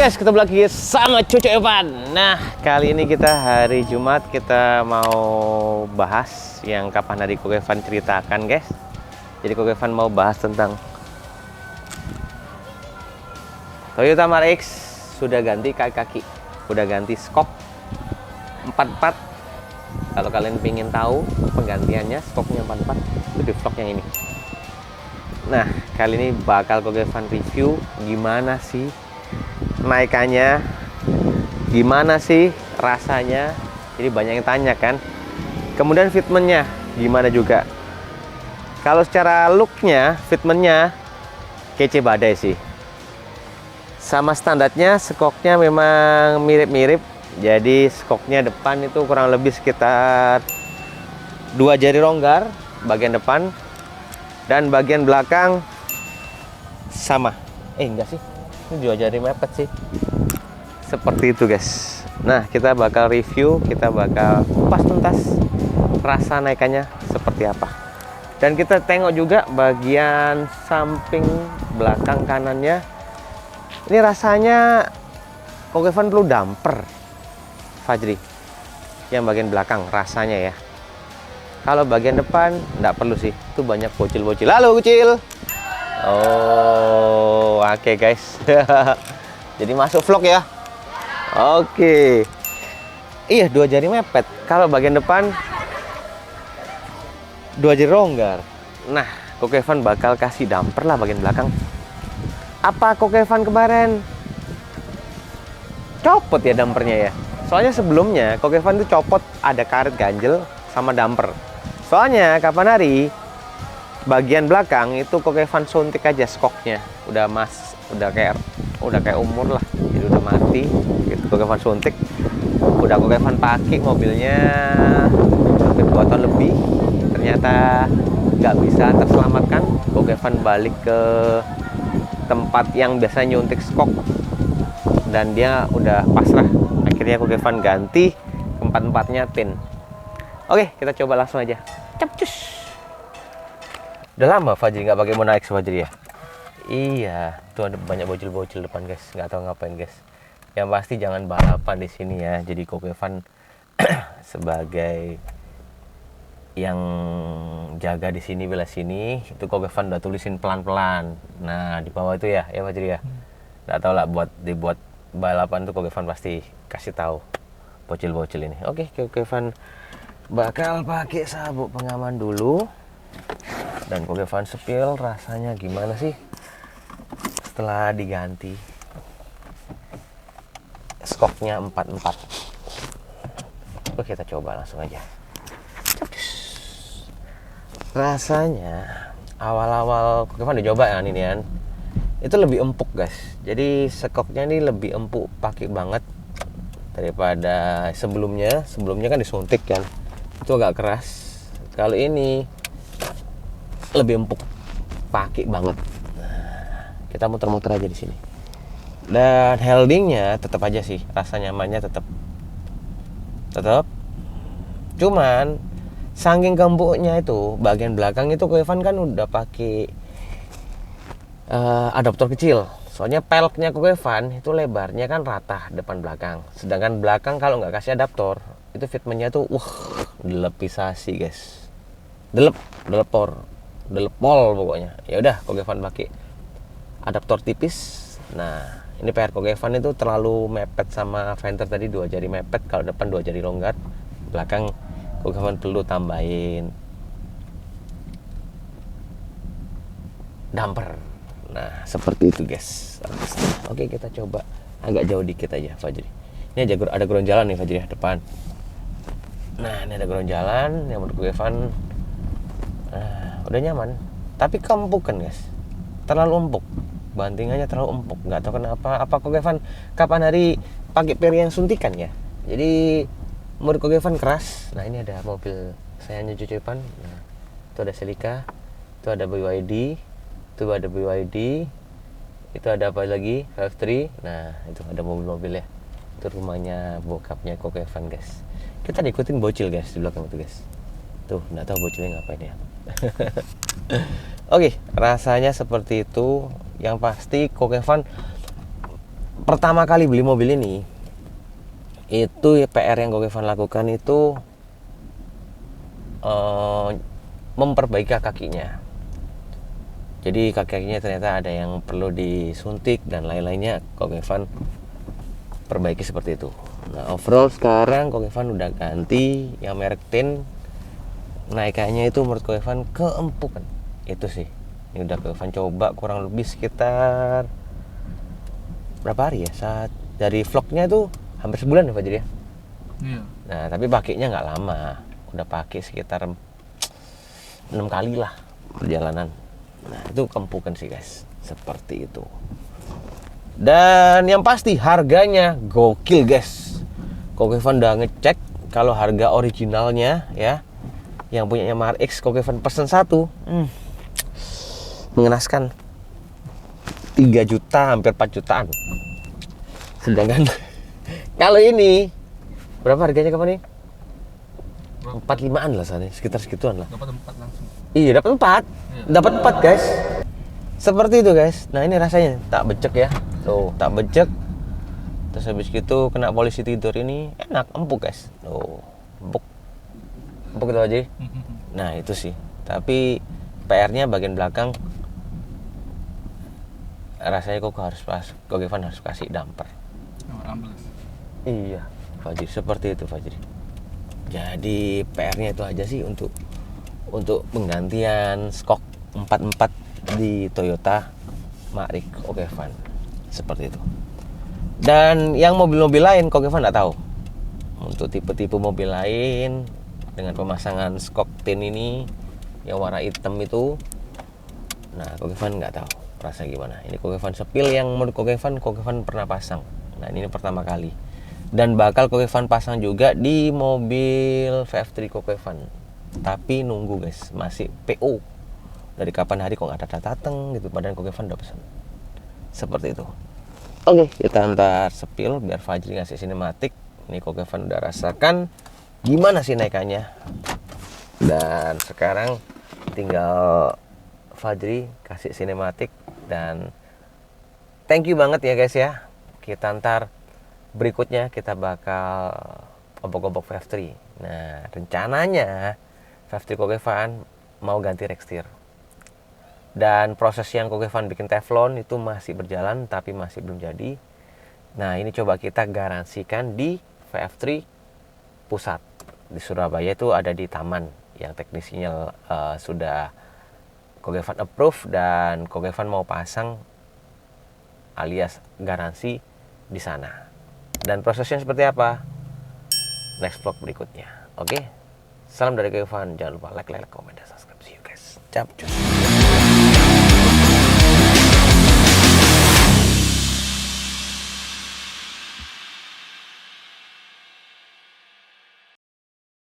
guys, ketemu lagi sama Cucu Evan. Nah, kali ini kita hari Jumat, kita mau bahas yang kapan hari Koko Evan ceritakan guys. Jadi Koko Evan mau bahas tentang Toyota Mark X sudah ganti kaki-kaki, udah ganti skok 44. Kalau kalian pengen tahu penggantiannya skoknya 44, itu di vlog yang ini. Nah, kali ini bakal Koko Evan review gimana sih naikannya, gimana sih rasanya. Jadi banyak yang tanya kan. Kemudian fitmentnya gimana juga. Kalau secara looknya, fitmentnya kece badai sih. Sama standarnya, skoknya memang mirip-mirip. Jadi skoknya depan itu kurang lebih sekitar 2 jari longgar bagian depan, dan bagian belakang sama. Enggak sih, ini 2 jari mepet sih. Seperti itu guys. Nah, kita bakal review, kita bakal kupas tuntas rasa naikannya seperti apa. Dan kita tengok juga bagian samping belakang kanannya. Ini rasanya Koko Evan perlu damper, Fajri, yang bagian belakang rasanya ya. Kalau bagian depan nggak perlu sih, itu banyak bocil-bocil. Halo kecil. Oh, oke guys. Jadi masuk vlog ya. Oke. Iya, 2 jari mepet. Kalau bagian depan 2 jari longgar. Nah, Koko Evan bakal kasih damper lah bagian belakang. Apa Koko Evan kemarin copot ya dampernya ya? Soalnya sebelumnya Koko Evan itu copot ada karet ganjel sama damper. Soalnya kapan hari bagian belakang itu Koko Evan suntik aja skoknya. Udah kayak umur lah. Jadi udah mati. Gitu Koko Evan suntik. Udah Koko Evan pakai mobilnya hampir 2 tahun lebih. Ternyata nggak bisa terselamatkan. Koko Evan balik ke tempat yang biasanya nyuntik skok dan dia udah pasrah. Akhirnya Koko Evan ganti keempat-empatnya tin. Oke, kita coba langsung aja. Capcus. Udah lama Fajri nggak pakai Monax Fajri ya? Iya, tuh ada banyak bocil-bocil depan guys. Nggak tahu ngapain guys. Yang pasti jangan balapan di sini ya. Jadi Koko Evan sebagai yang jaga di sini, bela sini, itu Koko Evan udah tulisin pelan-pelan. Nah, di bawah itu ya Fajri ya. Nggak tahu lah, dibuat balapan tuh Koko Evan pasti kasih tahu bocil-bocil ini. Oke, Koko Evan bakal pakai sabuk pengaman dulu. Dan Koko Evan spill rasanya gimana sih setelah diganti skoknya 44. Oke, kita coba langsung aja. Rasanya awal-awal Koko Evan dicoba ya ini kan, itu lebih empuk guys. Jadi skoknya ini lebih empuk, pakai banget daripada sebelumnya. Sebelumnya kan disuntik kan, itu agak keras. Kalau ini lebih empuk, pakai banget. Nah, kita muter-muter aja di sini. Dan holdingnya tetap aja sih, rasa nyamannya tetap. Cuman saking empuknya itu bagian belakang itu Koko Evan kan udah pakai adaptor kecil. Soalnya peleknya Koko Evan itu lebarnya kan rata depan belakang. Sedangkan belakang kalau nggak kasih adaptor, itu fitmentnya tuh delepisasi guys. Delepol pokoknya. Ya udah Koko Evan pakai adaptor tipis. Nah, ini PR Koko Evan itu terlalu mepet sama fender tadi, 2 jari mepet. Kalau depan 2 jari longgar, belakang Koko Evan perlu tambahin damper. Nah, seperti itu guys. Oke, kita coba agak jauh dikit aja Fajri. Ini ada ground jalan nih Fajri ya, depan. Nah, ini ada ground jalan yang menurut Koko Evan udah nyaman. Tapi empuk kan guys, terlalu empuk. Bantingannya terlalu empuk. Nggak tahu kenapa. Apa Koko Evan kapan hari pakai peri yang suntikan ya? Jadi menurut Koko Evan keras. Nah, ini ada mobil sayangnya Cucu Evan. Nah, itu ada Celica, itu ada BYD, itu ada BYD, itu ada apa lagi? 53. Nah, itu ada mobil-mobil ya. Itu rumahnya bokapnya Koko Evan guys. Kita diikutin bocil guys di belakang itu guys. Tuh, nggak tahu bocilnya ngapain ya. Oke, rasanya seperti itu. Yang pasti Koko Evan pertama kali beli mobil ini, itu PR yang Gokevan lakukan itu memperbaiki kakinya. Jadi kaki-kakinya ternyata ada yang perlu disuntik dan lain-lainnya, Gokevan perbaiki seperti itu. Nah, overall sekarang Gokevan udah ganti yang merek Tin. Naikannya itu menurut Gokevan keempukan. Itu sih. Ini udah Gokevan coba kurang lebih sekitar berapa hari ya? Saat dari vlognya tuh hampir sebulan ya Pak Jadi ya. Iya. Nah, tapi pakainya nggak lama. Udah pakai sekitar 6 kali lah perjalanan. Nah, itu kempukan sih guys. Seperti itu. Dan yang pasti harganya gokil guys. Gokevan udah ngecek kalau harga originalnya ya, yang punyanya Mahar X, Gokevan pesen satu, mengenaskan 3 juta, hampir 4 jutaan. Sedangkan kalau ini berapa harganya kapan nih? 45-an lah sana, sekitar segituan lah. Dapat 4 langsung. Iya, dapat 4. Dapat 4, guys. Seperti itu, guys. Nah, ini rasanya tak becek ya. Tuh, tak becek. Terus habis gitu kena polisi tidur ini enak, empuk, guys. Tuh, empuk. Empuk itu aja. Nah, itu sih. Tapi PR-nya bagian belakang rasanya kok Gokevan harus kasih damper. Iya, Fajri, seperti itu Fajri. Jadi PR-nya itu aja sih untuk penggantian skok 44 di Toyota Marik Gokevan. Seperti itu. Dan yang mobil-mobil lain Gokevan nggak tahu. Untuk tipe-tipe mobil lain dengan pemasangan skok tin ini yang warna hitam itu, nah Gokevan nggak tahu rasa gimana. Ini Gokevan sepil yang menurut Gokevan pernah pasang. Nah, ini pertama kali. Dan bakal Gokevan pasang juga di mobil VF3 Gokevan. Tapi nunggu guys, masih PO. Dari kapan hari kok nggak datang gitu, padahal Gokevan udah pesan. Seperti itu. Oke, kita antar sepil biar Fajri ngasih sinematik. Ini Gokevan udah rasakan gimana sih naikannya. Dan sekarang tinggal Fajri kasih sinematik. Dan thank you banget ya guys ya. Kita antar berikutnya kita bakal obok-obok VF3. Nah, rencananya VF3 Gokevan mau ganti rekstir. Dan proses yang Gokevan bikin teflon itu masih berjalan tapi masih belum jadi. Nah, ini coba kita garansikan di VF3 pusat. Di Surabaya itu ada di Taman yang teknisinya sudah Gokevan approve dan Gokevan mau pasang alias garansi di sana. Dan prosesnya seperti apa? Next vlog berikutnya. Oke. Salam dari Gokevan. Jangan lupa like, comment, dan subscribe. See you guys. Cap.